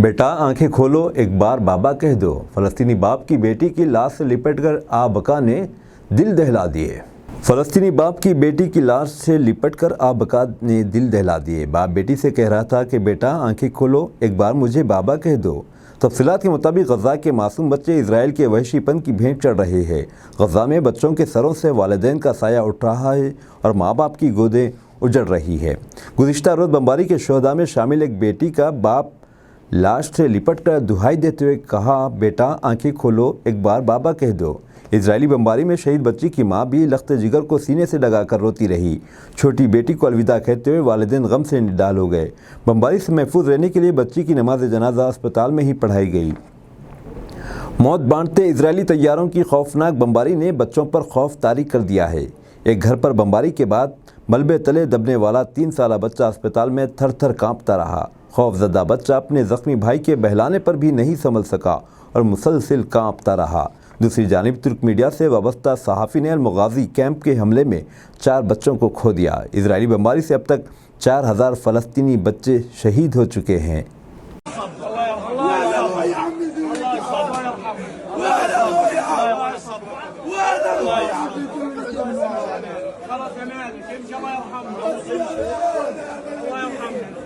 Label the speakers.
Speaker 1: बेटा आंखें खोलो, एक बार बाबा कह दो। फलस्तीनी बाप की बेटी की लाश से लिपटकर आबका ने दिल दहला दिए। फलस्तीनी बाप की बेटी की लाश से लिपटकर आबका ने दिल दहला दिए। बाप बेटी से कह रहा था कि बेटा आंखें खोलो, एक बार मुझे बाबा कह दो। तफसीलात के मुताबिक गजा के मासूम बच्चे इजराइल के वहशीपन की भेंट चढ़ रहे हैं। गजा में बच्चों के सरों से वालिदैन का साया उठ रहा है और माँ बाप की गोदें उजड़ रही है। गुज़िश्ता रोज़ बमबारी के शोहदा में शामिल एक बेटी का बाप लाश से लिपट कर दुहाई देते हुए कहा, बेटा आंखें खोलो, एक बार बाबा कह दो। इजरायली बमबारी में शहीद बच्ची की मां भी लख्त जिगर को सीने से लगाकर रोती रही। छोटी बेटी को अलविदा कहते हुए वालिदैन गम से निडाल हो गए। बमबारी से महफूज रहने के लिए बच्ची की नमाज जनाजा अस्पताल में ही पढ़ाई गई। मौत बांटते इजरायली तैयारों की खौफनाक बमबारी ने बच्चों पर खौफ तारी कर दिया है। एक घर पर बमबारी के बाद मलबे तले दबने वाला 3 साला बच्चा अस्पताल में थर थर कांपता रहा। खौफजदा बच्चा अपने जख्मी भाई के बहलाने पर भी नहीं संभल सका और मुसलसिल कांपता रहा। दूसरी जानिब तुर्क मीडिया से वाबस्ता सहाफ़ी ने अल-मग़ाज़ी कैंप के हमले में 4 बच्चों को खो दिया। इजरायली बमबारी से अब तक 4000 फ़लस्तीनी बच्चे शहीद हो चुके हैं।